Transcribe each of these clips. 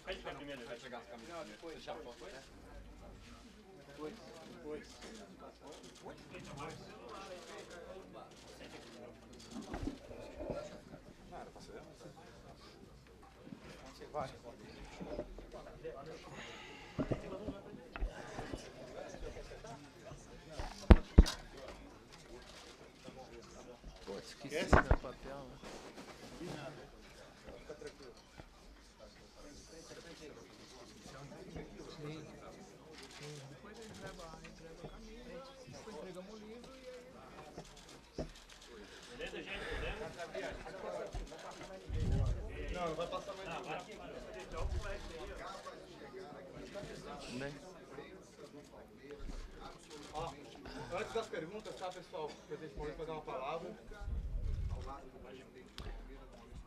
Vai pegar primeiro, vai pegar as camisas primeiro. Você já foi? Depois. Não, era pra ser. Você vai. Pô, esqueci meu papel, né? Fica tranquilo. Sim. Depois ele entrega a camisa, depois entregamos o livro e aí... Beleza, gente? Não, não vai passar mais ninguém. Né? Ó, antes das perguntas, tá, pessoal? O presidente Paulista vai dar uma palavra.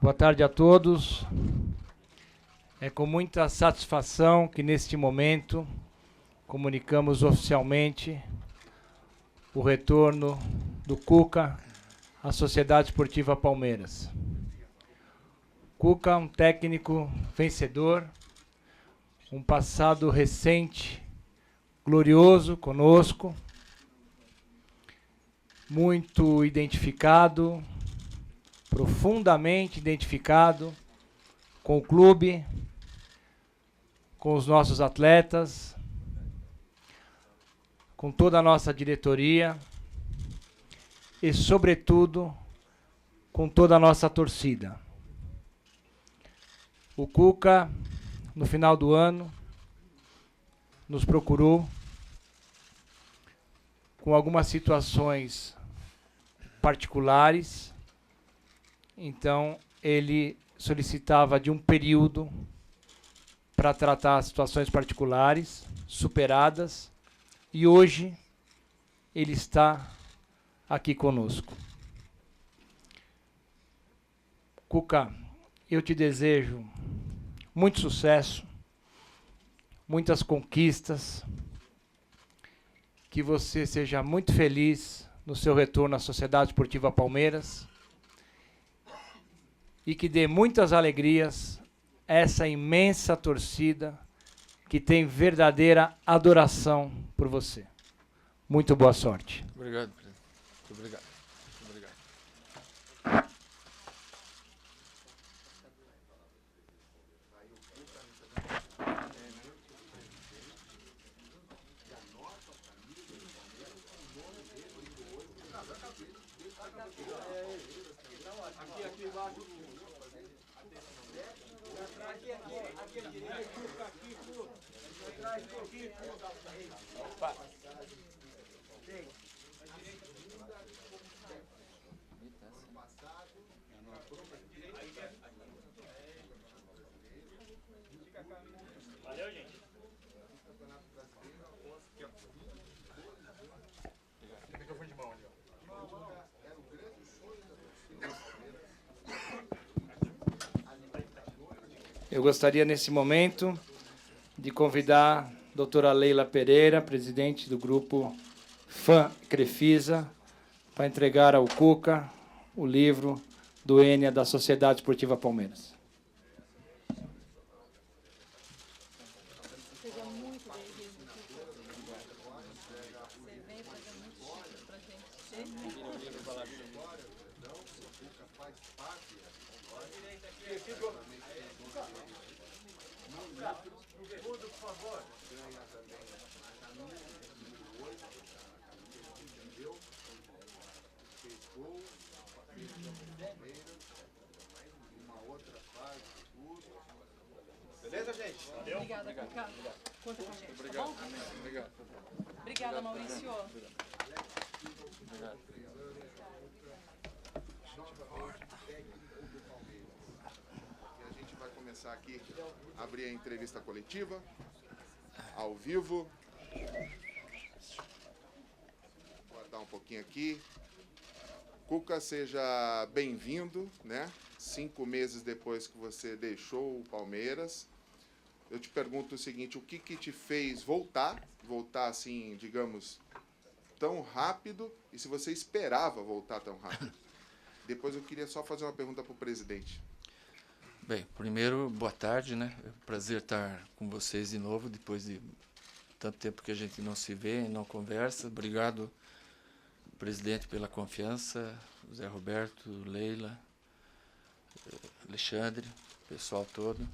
Boa tarde a todos. É com muita satisfação que neste momento comunicamos oficialmente o retorno do Cuca à Sociedade Esportiva Palmeiras. Cuca, um técnico vencedor, um passado recente, glorioso conosco, muito identificado, profundamente identificado com o clube, com os nossos atletas, com toda a nossa diretoria e, sobretudo, com toda a nossa torcida. O Cuca, no final do ano, nos procurou com algumas situações particulares. Então, ele solicitava de um período para tratar situações particulares, superadas, e hoje ele está aqui conosco. Cuca, eu te desejo muito sucesso, muitas conquistas, que você seja muito feliz no seu retorno à Sociedade Esportiva Palmeiras e que dê muitas alegrias a essa imensa torcida que tem verdadeira adoração por você. Muito boa sorte. Obrigado, presidente. Muito obrigado. Muito obrigado. Aqui embaixo. Aqui direito, aqui tudo. Aqui. Opa. Valeu, gente. Microfone de mão ali, ó. Eu gostaria, nesse momento, de convidar a doutora Leila Pereira, presidente do grupo Fã Crefisa, para entregar ao Cuca o livro do Enia da Sociedade Esportiva Palmeiras. Seja muito bem-vindo. Você vem fazer muito sentido pra gente. Por favor. Beleza, gente? Valeu. Obrigada, Cuca. Conta com a gente, tá bom? Obrigado. Obrigada, Maurício. Obrigado. E a gente vai começar aqui, abrir a entrevista coletiva, ao vivo. Guardar um pouquinho aqui. Cuca, seja bem-vindo, né? 5 meses depois que você deixou o Palmeiras. Eu te pergunto o seguinte, o que te fez voltar assim, digamos, tão rápido, e se você esperava voltar tão rápido? Depois eu queria só fazer uma pergunta para o presidente. Bem, primeiro, boa tarde, né? É um prazer estar com vocês de novo, depois de tanto tempo que a gente não se vê e não conversa. Obrigado, presidente, pela confiança, Zé Roberto, Leila, Alexandre, pessoal todo.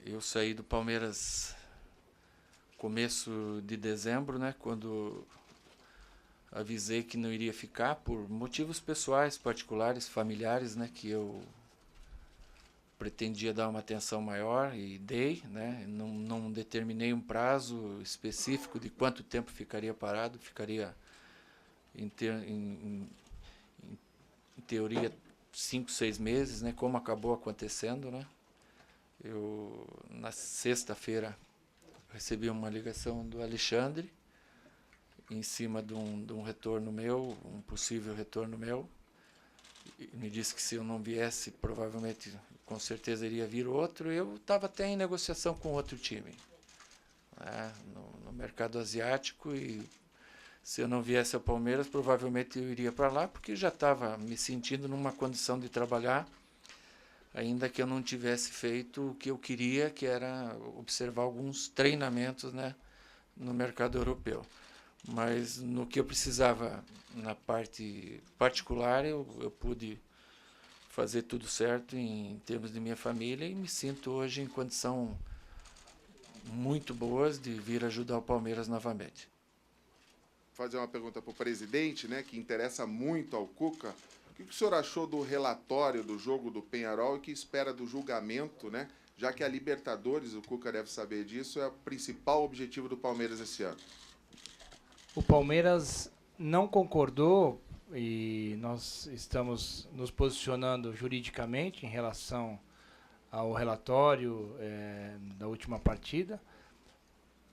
Eu saí do Palmeiras começo de dezembro, né, quando avisei que não iria ficar por motivos pessoais, particulares, familiares, né, que eu pretendia dar uma atenção maior e dei, né, não determinei um prazo específico de quanto tempo ficaria parado, ficaria em teoria 5, 6 meses, né, como acabou acontecendo, né. Eu na sexta-feira recebi uma ligação do Alexandre em cima de um retorno meu, um possível retorno meu. E me disse que se eu não viesse, provavelmente, com certeza iria vir outro. Eu estava até em negociação com outro time, né, no mercado asiático, e se eu não viesse ao Palmeiras, provavelmente eu iria para lá, porque já estava me sentindo numa condição de trabalhar, ainda que eu não tivesse feito o que eu queria, que era observar alguns treinamentos, né, no mercado europeu. Mas no que eu precisava, na parte particular, eu pude fazer tudo certo em termos de minha família, e me sinto hoje em condição muito boas de vir ajudar o Palmeiras novamente. Vou fazer uma pergunta para o presidente, né, que interessa muito ao Cuca. O que o senhor achou do relatório do jogo do Peñarol e que espera do julgamento, né? Já que a Libertadores, o Cuca deve saber disso, é o principal objetivo do Palmeiras esse ano. O Palmeiras não concordou e nós estamos nos posicionando juridicamente em relação ao relatório da última partida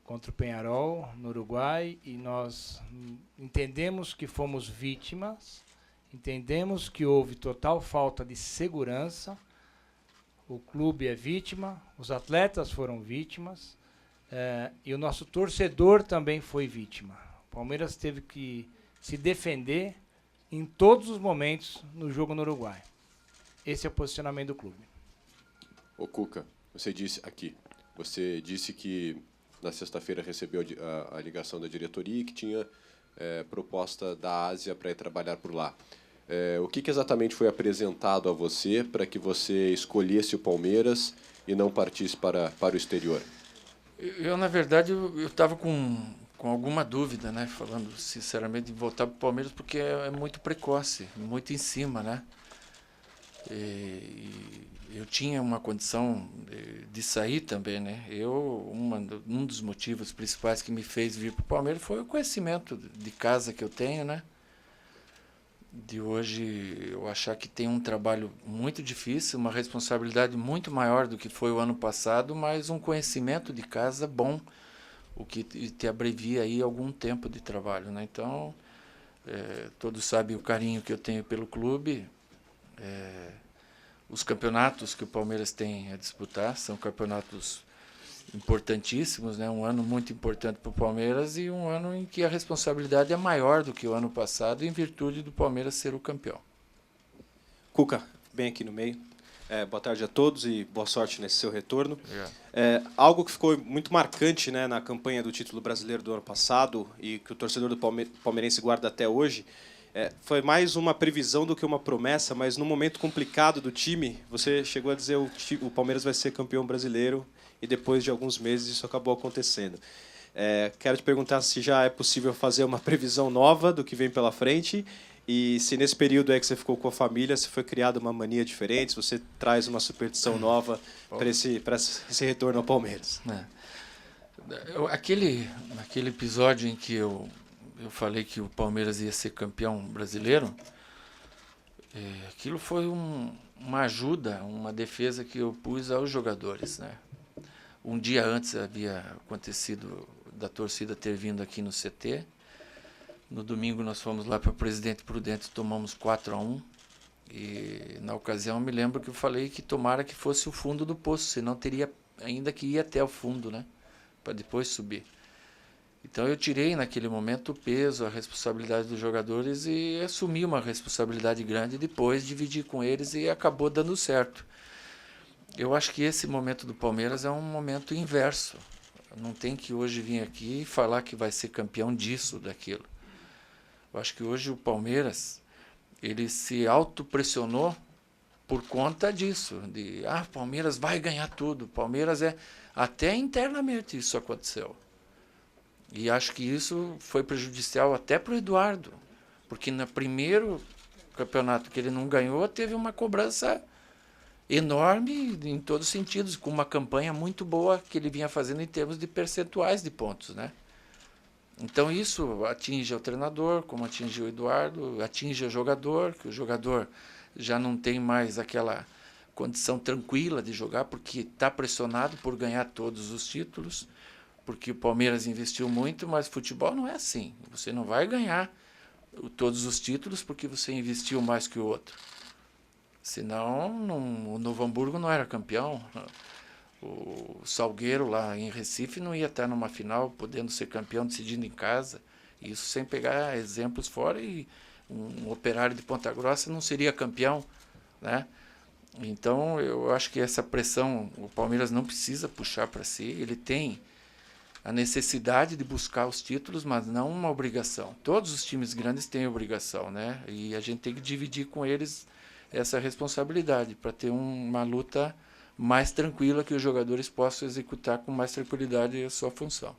contra o Peñarol no Uruguai, e nós entendemos que fomos vítimas. Entendemos que houve total falta de segurança, o clube é vítima, os atletas foram vítimas, e o nosso torcedor também foi vítima. O Palmeiras teve que se defender em todos os momentos no jogo no Uruguai. Esse é o posicionamento do clube. Ô Cuca, você disse que na sexta-feira recebeu a ligação da diretoria e que tinha proposta da Ásia para ir trabalhar por lá. O que exatamente foi apresentado a você para que você escolhesse o Palmeiras e não partisse para o exterior? Eu na verdade, eu estava com alguma dúvida, né, falando sinceramente, de voltar para o Palmeiras, porque é muito precoce, muito em cima, né? E eu tinha uma condição de sair também, né? Um dos motivos principais que me fez vir para o Palmeiras foi o conhecimento de casa que eu tenho, né? De hoje eu achar que tem um trabalho muito difícil, uma responsabilidade muito maior do que foi o ano passado, mas um conhecimento de casa bom, o que te abrevia aí algum tempo de trabalho, né? Então, todos sabem o carinho que eu tenho pelo clube. Os campeonatos que o Palmeiras tem a disputar são campeonatos importantíssimos, né? Um ano muito importante para o Palmeiras e um ano em que a responsabilidade é maior do que o ano passado, em virtude do Palmeiras ser o campeão. Cuca, bem aqui no meio. Boa tarde a todos e boa sorte nesse seu retorno. Algo que ficou muito marcante, né, na campanha do título brasileiro do ano passado e que o torcedor do palmeirense guarda até hoje, foi mais uma previsão do que uma promessa, mas no momento complicado do time, você chegou a dizer o Palmeiras vai ser campeão brasileiro, e depois de alguns meses isso acabou acontecendo. Quero te perguntar se já é possível fazer uma previsão nova do que vem pela frente, e se nesse período aí que você ficou com a família, se foi criada uma mania diferente, se você traz uma superstição nova para esse retorno ao Palmeiras. Aquele episódio em que eu falei que o Palmeiras ia ser campeão brasileiro, aquilo foi uma ajuda, uma defesa que eu pus aos jogadores, né? Um dia antes havia acontecido da torcida ter vindo aqui no CT. No domingo nós fomos lá para o Presidente Prudente, tomamos 4-1. E na ocasião eu me lembro que eu falei que tomara que fosse o fundo do poço, senão teria ainda que ir até o fundo, né? Para depois subir. Então eu tirei naquele momento o peso, a responsabilidade dos jogadores e assumi uma responsabilidade grande, depois dividi com eles e acabou dando certo. Eu acho que esse momento do Palmeiras é um momento inverso. Não tem que hoje vir aqui e falar que vai ser campeão disso, daquilo. Eu acho que hoje o Palmeiras, ele se autopressionou por conta disso, de Palmeiras vai ganhar tudo. Palmeiras até internamente isso aconteceu. E acho que isso foi prejudicial até para o Eduardo, porque no primeiro campeonato que ele não ganhou, teve uma cobrança enorme em todos os sentidos, com uma campanha muito boa que ele vinha fazendo em termos de percentuais de pontos, né? Então isso atinge o treinador, como atinge o Eduardo, atinge o jogador, que o jogador já não tem mais aquela condição tranquila de jogar, porque está pressionado por ganhar todos os títulos, porque o Palmeiras investiu muito, mas futebol não é assim. Você não vai ganhar todos os títulos porque você investiu mais que o outro. Senão, o Novo Hamburgo não era campeão. O Salgueiro, lá em Recife, não ia estar numa final, podendo ser campeão, decidindo em casa. Isso sem pegar exemplos fora. E um Operário de Ponta Grossa não seria campeão, né? Então, eu acho que essa pressão, o Palmeiras não precisa puxar para si. Ele tem a necessidade de buscar os títulos, mas não uma obrigação. Todos os times grandes têm obrigação, né? E a gente tem que dividir com eles essa responsabilidade para ter uma luta mais tranquila, que os jogadores possam executar com mais tranquilidade a sua função.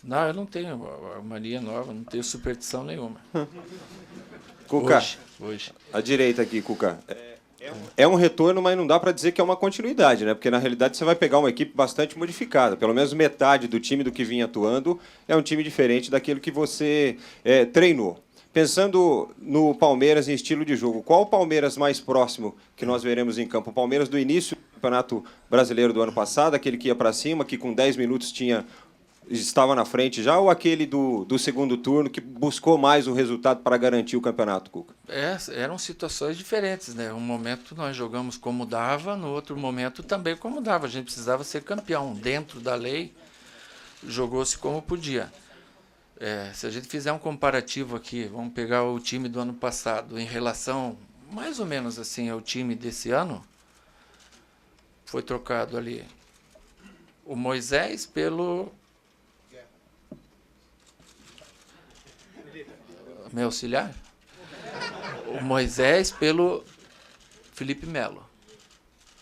Não, eu não tenho mania nova, não tenho superstição nenhuma. Cuca, Hoje. à direita aqui, Cuca. É um retorno, mas não dá para dizer que é uma continuidade, né? Porque na realidade você vai pegar uma equipe bastante modificada. Pelo menos metade do time do que vinha atuando é um time diferente daquilo que você treinou. Pensando no Palmeiras em estilo de jogo, qual o Palmeiras mais próximo que nós veremos em campo? O Palmeiras do início do Campeonato Brasileiro do ano passado, aquele que ia para cima, que com 10 minutos estava na frente já, ou aquele do segundo turno que buscou mais o resultado para garantir o campeonato, Cuca? Eram situações diferentes, né? Um momento nós jogamos como dava, no outro momento também como dava. A gente precisava ser campeão. Dentro da lei, jogou-se como podia. Se a gente fizer um comparativo aqui, vamos pegar o time do ano passado em relação, mais ou menos assim, ao time desse ano, foi trocado ali o Moisés pelo... Meu auxiliar? O Moisés pelo Felipe Melo.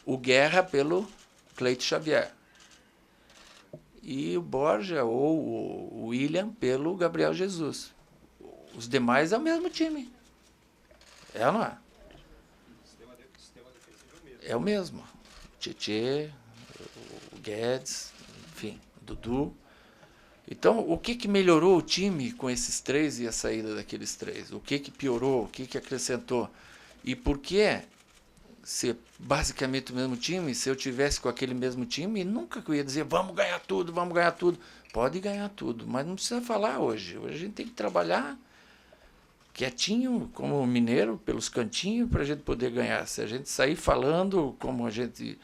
O Guerra pelo Cleito Xavier. E o Borja ou o William pelo Gabriel Jesus. Os demais é o mesmo time. É ou não é? É o mesmo. Tietê, o Guedes, enfim, o Dudu. Então, o que melhorou o time com esses três e a saída daqueles três? O que piorou? O que acrescentou? E por que ser basicamente o mesmo time? Se eu tivesse com aquele mesmo time, nunca que eu ia dizer vamos ganhar tudo, vamos ganhar tudo. Pode ganhar tudo, mas não precisa falar hoje. Hoje a gente tem que trabalhar quietinho, como mineiro, pelos cantinhos, para a gente poder ganhar. Se a gente sair falando como a gente...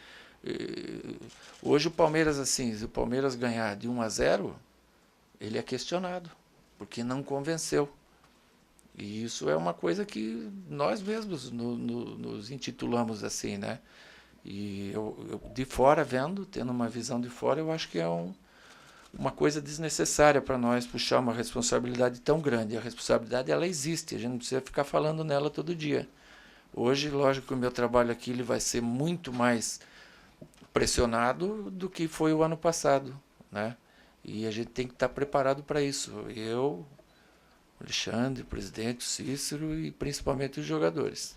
Hoje o Palmeiras, assim, se o Palmeiras ganhar de 1-0, ele é questionado, porque não convenceu. E isso é uma coisa que nós mesmos nos intitulamos assim, né? E eu de fora vendo, tendo uma visão de fora, eu acho que é uma coisa desnecessária para nós puxar uma responsabilidade tão grande. A responsabilidade, ela existe, a gente não precisa ficar falando nela todo dia. Hoje, lógico que o meu trabalho aqui ele vai ser muito mais pressionado do que foi o ano passado, né? E a gente tem que estar preparado para isso. Eu, o Alexandre, o presidente, o Cícero e principalmente os jogadores.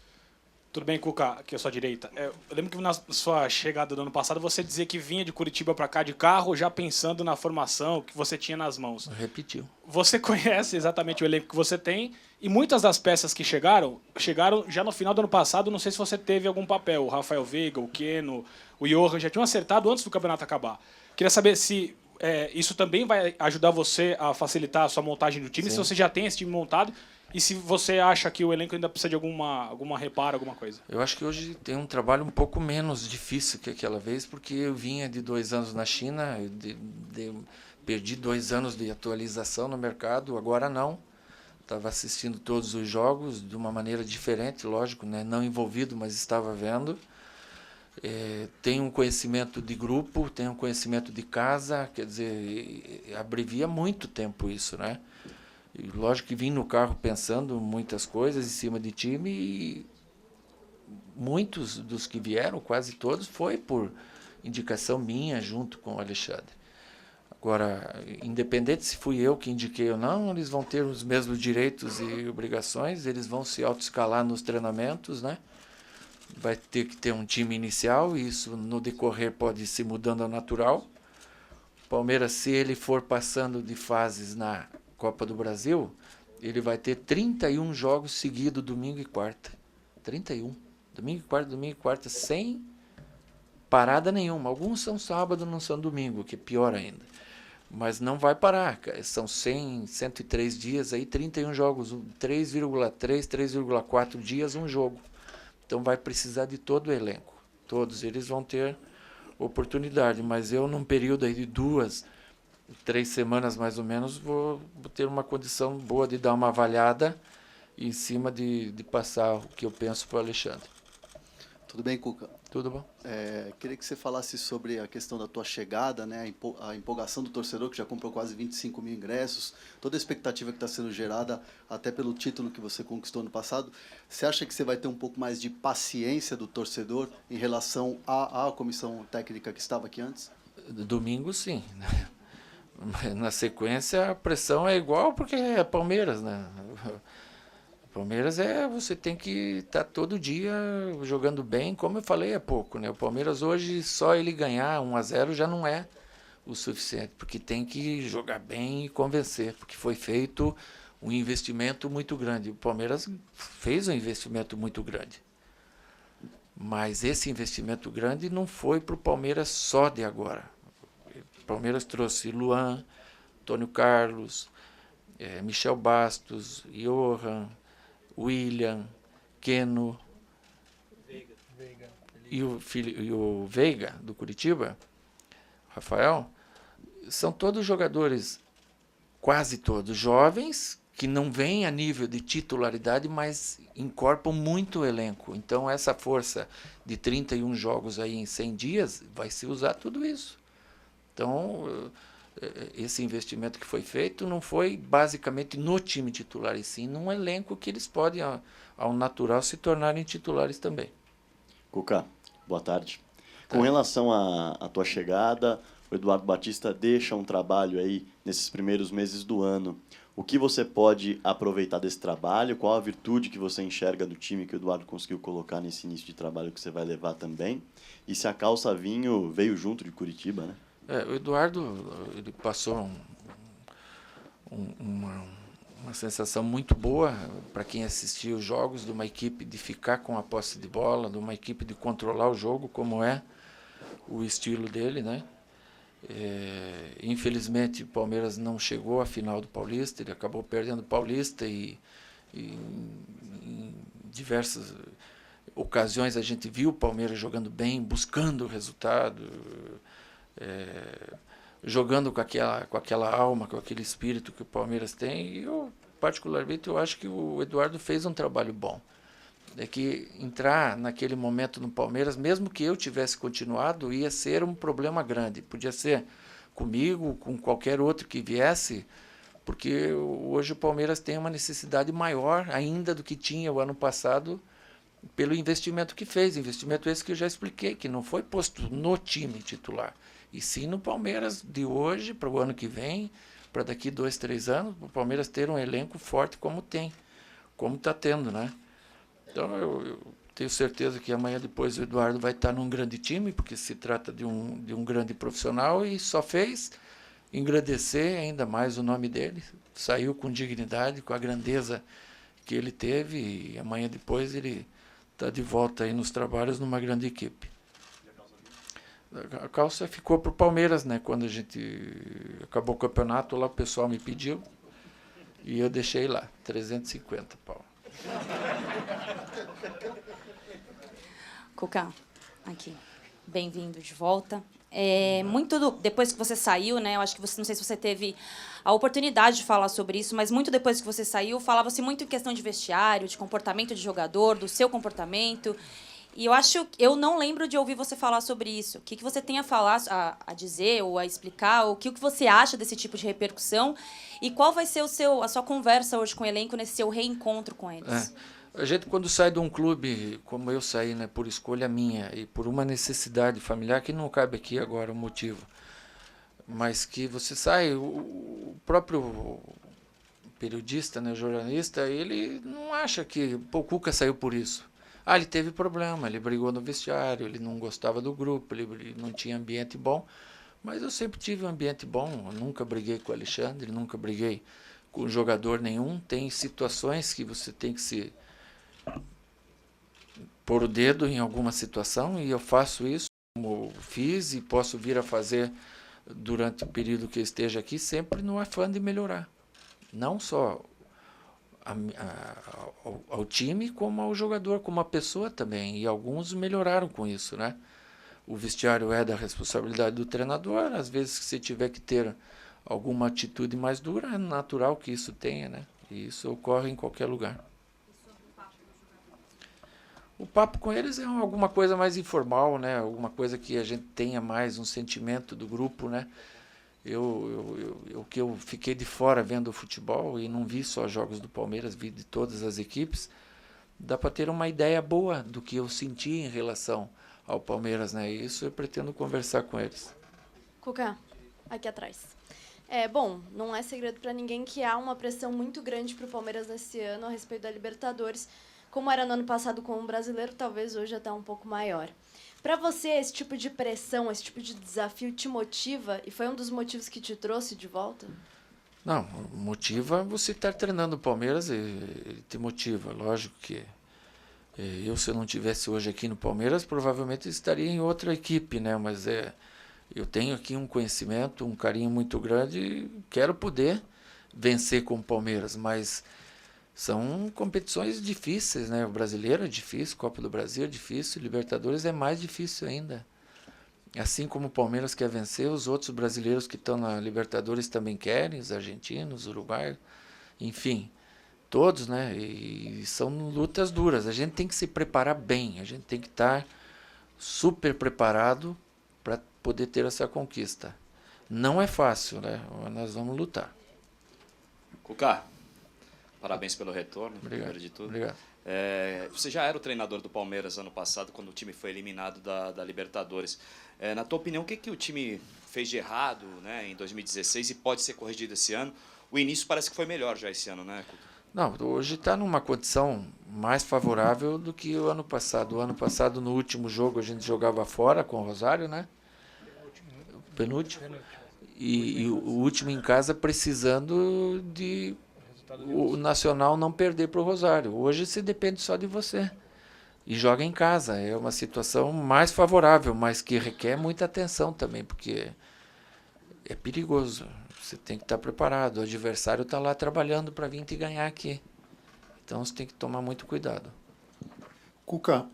Tudo bem, Cuca, aqui à sua direita. Eu lembro que na sua chegada do ano passado você dizia que vinha de Curitiba para cá de carro já pensando na formação que você tinha nas mãos. Repetiu. Você conhece exatamente o elenco que você tem e muitas das peças que chegaram já no final do ano passado. Não sei se você teve algum papel. O Rafael Veiga, o Keno, o Johan já tinham acertado antes do campeonato acabar. Queria saber se isso também vai ajudar você a facilitar a sua montagem do time, Sim. se você já tem esse time montado e se você acha que o elenco ainda precisa de alguma reparo, alguma coisa. Eu acho que hoje tem um trabalho um pouco menos difícil que aquela vez, porque eu vinha de 2 anos na China, perdi 2 anos de atualização no mercado, agora não. Estava assistindo todos os jogos de uma maneira diferente, lógico, né? Não envolvido, mas estava vendo. tem um conhecimento de grupo, tem um conhecimento de casa, quer dizer, abrevia muito tempo isso, né? E lógico que vim no carro pensando muitas coisas em cima de time e muitos dos que vieram, quase todos, foi por indicação minha junto com o Alexandre. Agora, independente se fui eu que indiquei ou não, eles vão ter os mesmos direitos e obrigações, eles vão se autoescalar nos treinamentos, né? Vai ter que ter um time inicial, e isso no decorrer pode ir se mudando ao natural. O Palmeiras, se ele for passando de fases na Copa do Brasil, ele vai ter 31 jogos seguidos, domingo e quarta. 31. Domingo e quarta, sem parada nenhuma. Alguns são sábado, não são domingo, que é pior ainda. Mas não vai parar. São 103 dias, aí 31 jogos, 3,3, 3,4 dias, um jogo. Então vai precisar de todo o elenco. Todos eles vão ter oportunidade. Mas eu, num período aí de 2, 3 semanas mais ou menos, vou ter uma condição boa de dar uma avaliada em cima de passar o que eu penso para o Alexandre. Tudo bem, Cuca? Tudo bom? Queria que você falasse sobre a questão da tua chegada, né? A empolgação do torcedor, que já comprou quase 25 mil ingressos, toda a expectativa que está sendo gerada até pelo título que você conquistou no passado. Você acha que você vai ter um pouco mais de paciência do torcedor em relação à comissão técnica que estava aqui antes? Domingo, sim. Na sequência, a pressão é igual, porque é Palmeiras, né? Palmeiras você tem que estar todo dia jogando bem, como eu falei há pouco, né? O Palmeiras hoje, só ele ganhar 1-0 já não é o suficiente, porque tem que jogar bem e convencer, porque foi feito um investimento muito grande. O Palmeiras fez um investimento muito grande, mas esse investimento grande não foi para o Palmeiras só de agora. O Palmeiras trouxe Luan, Antônio Carlos, Michel Bastos, Johan, William, Keno e o Veiga, do Curitiba, Rafael, são todos jogadores, quase todos, jovens, que não vêm a nível de titularidade, mas incorporam muito o elenco. Então, essa força de 31 jogos aí em 100 dias, vai se usar tudo isso. Então, esse investimento que foi feito não foi basicamente no time titular, e sim num elenco que eles podem, ao natural, se tornarem titulares também. Cuca, boa tarde. Com relação à tua chegada, o Eduardo Batista deixa um trabalho aí nesses primeiros meses do ano. O que você pode aproveitar desse trabalho? Qual a virtude que você enxerga do time que o Eduardo conseguiu colocar nesse início de trabalho que você vai levar também? E se a Calça Vinho veio junto de Curitiba, né? O Eduardo, ele passou uma sensação muito boa para quem assistia os jogos, de uma equipe de ficar com a posse de bola, de uma equipe de controlar o jogo, como é o estilo dele, né? Infelizmente, o Palmeiras não chegou à final do Paulista, ele acabou perdendo o Paulista e em diversas ocasiões a gente viu o Palmeiras jogando bem, buscando o resultado, jogando com aquela alma, com aquele espírito que o Palmeiras tem. E eu, particularmente, eu acho que o Eduardo fez um trabalho bom. É que entrar naquele momento no Palmeiras, mesmo que eu tivesse continuado, ia ser um problema grande. Podia ser comigo, com qualquer outro que viesse, porque hoje o Palmeiras tem uma necessidade maior ainda do que tinha o ano passado, pelo investimento que fez. Investimento esse que eu já expliquei, que não foi posto no time titular, e sim no Palmeiras de hoje, para o ano que vem, para daqui 2, 3 anos, o Palmeiras ter um elenco forte como tem, como está tendo, né? Então eu tenho certeza que amanhã depois o Eduardo vai estar num grande time, porque se trata de um grande profissional, e só fez engrandecer ainda mais o nome dele. Saiu com dignidade, com a grandeza que ele teve, e amanhã depois ele está de volta aí nos trabalhos numa grande equipe. A calça ficou para o Palmeiras, né? Quando a gente acabou o campeonato, lá o pessoal me pediu e eu deixei lá, 350 pau. Cuca, aqui, bem-vindo de volta. Depois que você saiu, né? Eu acho que você, não sei se você teve a oportunidade de falar sobre isso, mas muito depois que você saiu, falava-se muito em questão de vestiário, de comportamento de jogador, do seu comportamento. E eu não lembro de ouvir você falar sobre isso. O que você tem a falar, a dizer ou a explicar? O que você acha desse tipo de repercussão? E qual vai ser a sua conversa hoje com o elenco nesse seu reencontro com eles? A gente, quando sai de um clube, como eu saí, né, por escolha minha e por uma necessidade familiar, que não cabe aqui agora o motivo, mas que você sai, o próprio periodista, né, jornalista, ele não acha que o Cuca saiu por isso. Ele teve problema, ele brigou no vestiário, ele não gostava do grupo, ele não tinha ambiente bom, mas eu sempre tive um ambiente bom, eu nunca briguei com o Alexandre, nunca briguei com jogador nenhum. Tem situações que você tem que se pôr o dedo em alguma situação, e eu faço isso, como fiz, e posso vir a fazer durante o período que eu esteja aqui, sempre no afã de melhorar. Não só ao time, como ao jogador, como a pessoa também. E alguns melhoraram com isso, né? O vestiário é da responsabilidade do treinador. Às vezes, se tiver que ter alguma atitude mais dura, é natural que isso tenha, né? E isso ocorre em qualquer lugar. O papo com eles é alguma coisa mais informal, né? Alguma coisa que a gente tenha mais um sentimento do grupo, né? Que eu fiquei de fora vendo o futebol e não vi só jogos do Palmeiras, vi de todas as equipes, dá para ter uma ideia boa do que eu senti em relação ao Palmeiras, né? E isso eu pretendo conversar com eles. Cuca, aqui atrás. Bom, não é segredo para ninguém que há uma pressão muito grande para o Palmeiras nesse ano a respeito da Libertadores. Como era no ano passado com o Brasileiro, talvez hoje até um pouco maior. Para você, esse tipo de pressão, esse tipo de desafio te motiva? E foi um dos motivos que te trouxe de volta? Não, motiva você estar treinando o Palmeiras, ele te motiva. Lógico que eu, se eu não estivesse hoje aqui no Palmeiras, provavelmente estaria em outra equipe, né? Mas eu tenho aqui um conhecimento, um carinho muito grande e quero poder vencer com o Palmeiras, mas são competições difíceis, né? O Brasileiro é difícil, Copa do Brasil é difícil, Libertadores é mais difícil ainda. Assim como o Palmeiras quer vencer, os outros brasileiros que estão na Libertadores também querem, os argentinos, os uruguaios, enfim, todos, né? E são lutas duras. A gente tem que se preparar bem, a gente tem que estar super preparado para poder ter essa conquista. Não é fácil, né? Mas nós vamos lutar. Cuca, parabéns pelo retorno, Obrigado. primeiro de tudo. Obrigado. Você já era o treinador do Palmeiras ano passado, quando o time foi eliminado da Libertadores. Na tua opinião, o que o time fez de errado, né, em 2016 e pode ser corrigido esse ano? O início parece que foi melhor já esse ano, né, Cuca? Não, hoje está numa condição mais favorável do que o ano passado. O ano passado, no último jogo, a gente jogava fora com o Rosário, né? Penúltimo. E o último em casa precisando de o Nacional não perder para o Rosário. Hoje se depende só de você. E joga em casa. É uma situação mais favorável, mas que requer muita atenção também, porque é perigoso. Você tem que estar preparado. O adversário está lá trabalhando para vir te ganhar aqui. Então você tem que tomar muito cuidado. Cuca,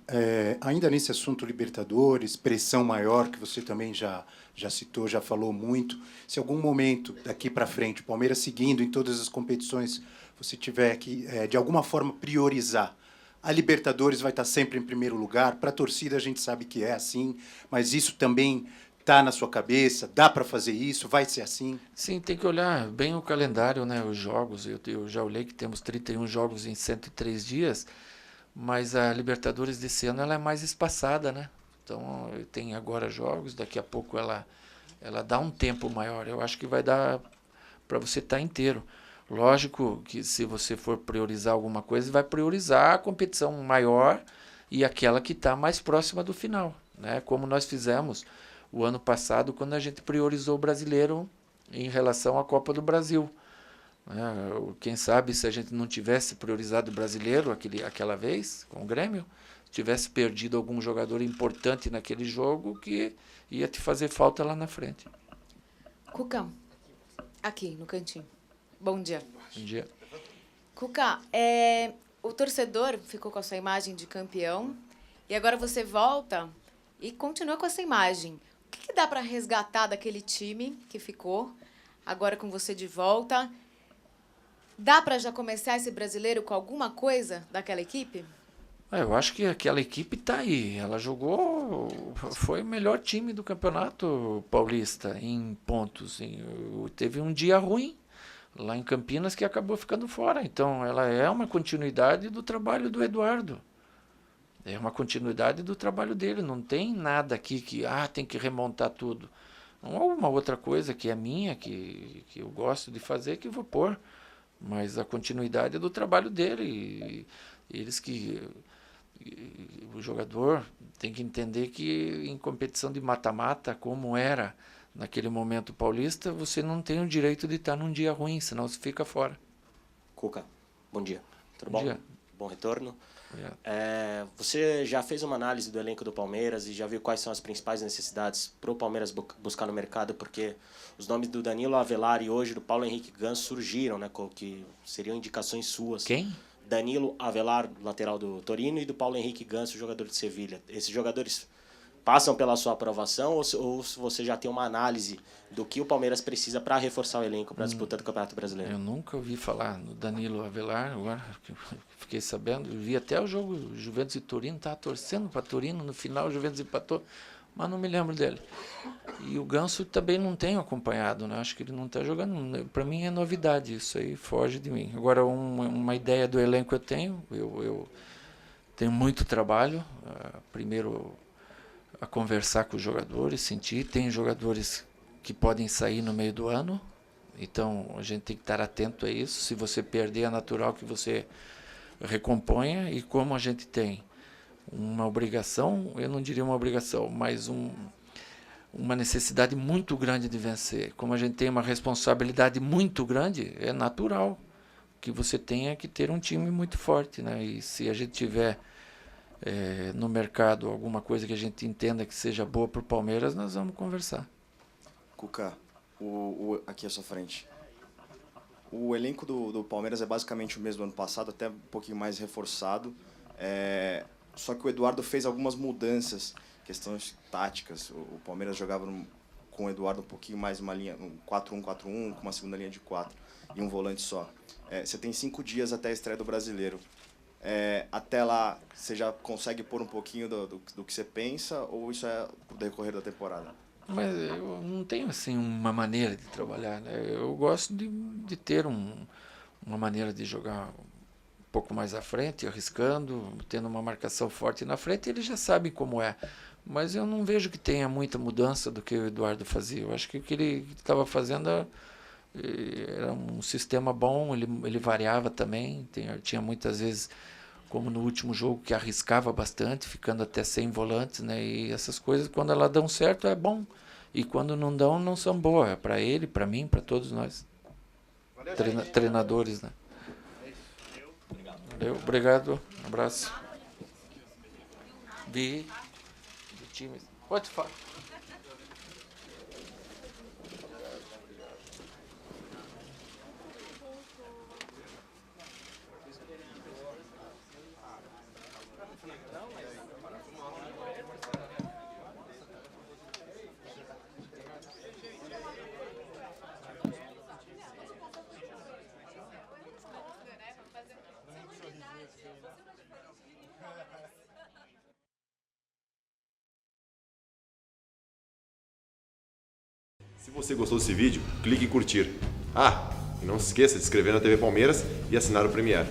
ainda nesse assunto Libertadores, pressão maior, que você também já citou, já falou muito, se algum momento daqui para frente, o Palmeiras seguindo em todas as competições, você tiver que, de alguma forma, priorizar, a Libertadores vai estar sempre em primeiro lugar, para a torcida a gente sabe que é assim, mas isso também está na sua cabeça, dá para fazer isso, vai ser assim? Sim, tem que olhar bem o calendário, né, os jogos. Eu já olhei que temos 31 jogos em 103 dias, mas a Libertadores desse ano ela é mais espaçada, né? Então, tem agora jogos, daqui a pouco ela dá um tempo maior. Eu acho que vai dar para você estar inteiro. Lógico que se você for priorizar alguma coisa, vai priorizar a competição maior e aquela que está mais próxima do final, né? Como nós fizemos o ano passado, quando a gente priorizou o Brasileiro em relação à Copa do Brasil. Quem sabe se a gente não tivesse priorizado o Brasileiro aquela vez, com o Grêmio, tivesse perdido algum jogador importante naquele jogo que ia te fazer falta lá na frente. Cuca, aqui no cantinho. Bom dia. Bom dia. Cuca, o torcedor ficou com a sua imagem de campeão e agora você volta e continua com essa imagem. O que dá para resgatar daquele time que ficou, agora com você de volta? Dá para já começar esse brasileiro com alguma coisa daquela equipe? Eu acho que aquela equipe está aí. Ela jogou, foi o melhor time do Campeonato Paulista em pontos. Teve um dia ruim lá em Campinas que acabou ficando fora. Então, ela é uma continuidade do trabalho do Eduardo. É uma continuidade do trabalho dele. Não tem nada aqui que tem que remontar tudo. Não há uma outra coisa que é minha, que eu gosto de fazer, que eu vou pôr. Mas a continuidade é do trabalho dele. O jogador tem que entender que em competição de mata-mata, como era naquele momento paulista, você não tem o direito de estar num dia ruim, senão você fica fora. Cuca, bom dia. Tudo Bom bom? dia. Bom retorno. Você já fez uma análise do elenco do Palmeiras e já viu quais são as principais necessidades para o Palmeiras buscar no mercado? Porque os nomes do Danilo Avelar e hoje do Paulo Henrique Ganso surgiram, né, que seriam indicações suas. Quem? Danilo Avelar, lateral do Torino, e do Paulo Henrique Ganso, jogador de Sevilha. Esses jogadores passam pela sua aprovação ou você já tem uma análise do que o Palmeiras precisa para reforçar o elenco para a disputa do Campeonato Brasileiro? Eu nunca ouvi falar no Danilo Avelar, agora fiquei sabendo, eu vi até o jogo Juventus e Torino, estava torcendo para Torino, no final o Juventus empatou, mas não me lembro dele. E o Ganso também não tenho acompanhado, né? Acho que ele não está jogando. Para mim é novidade, isso aí foge de mim. Agora, uma ideia do elenco eu tenho tenho muito trabalho, primeiro a conversar com os jogadores, sentir. Tem jogadores que podem sair no meio do ano, então a gente tem que estar atento a isso. Se você perder, é natural que você recomponha, e como a gente tem uma obrigação, eu não diria uma obrigação, mas uma necessidade muito grande de vencer. Como a gente tem uma responsabilidade muito grande, é natural que você tenha que ter um time muito forte, né? E se a gente tiver no mercado alguma coisa que a gente entenda que seja boa para o Palmeiras, nós vamos conversar. Cuca, aqui à sua frente. O elenco do Palmeiras é basicamente o mesmo do ano passado, até um pouquinho mais reforçado. Só que o Eduardo fez algumas mudanças, questões táticas. O Palmeiras jogava com o Eduardo um pouquinho mais uma linha, um 4-1-4-1, com uma segunda linha de 4 e um volante só. Você tem 5 dias até a estreia do Brasileiro. Até lá, você já consegue pôr um pouquinho do que você pensa, ou isso é pro decorrer da temporada? Mas eu não tenho assim uma maneira de trabalhar, né? Eu gosto de ter uma maneira de jogar um pouco mais à frente, arriscando, tendo uma marcação forte na frente. Eles já sabem como é, mas eu não vejo que tenha muita mudança do que o Eduardo fazia. Eu acho que o que ele estava fazendo era um sistema bom, ele variava também, tinha muitas vezes, como no último jogo, que arriscava bastante, ficando até sem volantes, né? E essas coisas, quando elas dão certo, é bom. E quando não dão, não são boas. É para ele, para mim, para todos nós. Treinadores, né? Valeu, obrigado. Um abraço. Do time. Pode falar. Se você gostou desse vídeo, clique em curtir. E não se esqueça de se inscrever na TV Palmeiras e assinar o Premiere.